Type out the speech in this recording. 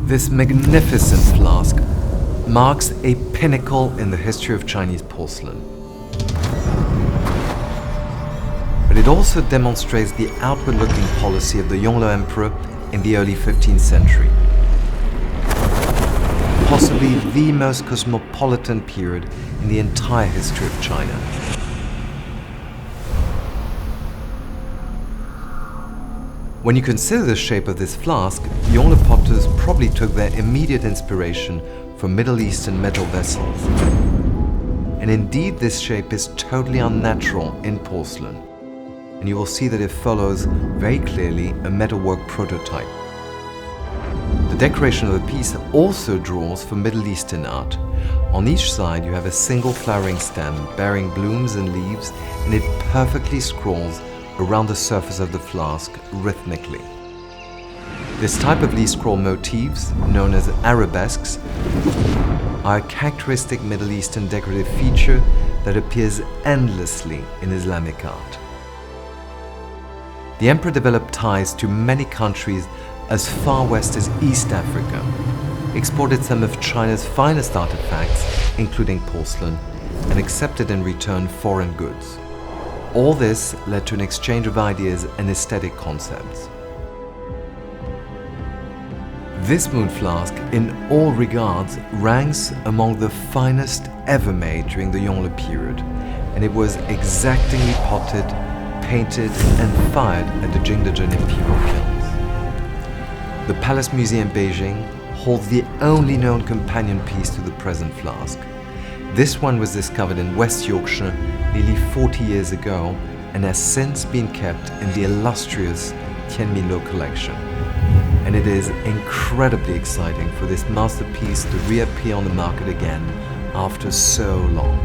This magnificent flask marks a pinnacle in the history of Chinese porcelain. But it also demonstrates the outward-looking policy of the Yongle Emperor in the early 15th century. Possibly the most cosmopolitan period in the entire history of China. When you consider the shape of this flask, Yongle potters probably took their immediate inspiration from Middle Eastern metal vessels. And indeed, this shape is totally unnatural in porcelain. And you will see that it follows very clearly a metalwork prototype. The decoration of the piece also draws from Middle Eastern art. On each side you have a single flowering stem bearing blooms and leaves, and it perfectly scrolls around the surface of the flask rhythmically. This type of leaf scroll motifs, known as arabesques, are a characteristic Middle Eastern decorative feature that appears endlessly in Islamic art. The emperor developed ties to many countries as far west as East Africa, exported some of China's finest artifacts, including porcelain, and accepted in return foreign goods. All this led to an exchange of ideas and aesthetic concepts. This moon flask, in all regards, ranks among the finest ever made during the Yongle period, and it was exactingly potted, painted and fired at the Jingdezhen Imperial Kilns. The Palace Museum Beijing holds the only known companion piece to the present flask. This one was discovered in West Yorkshire nearly 40 years ago and has since been kept in the illustrious Tianminlou collection. And it is incredibly exciting for this masterpiece to reappear on the market again after so long.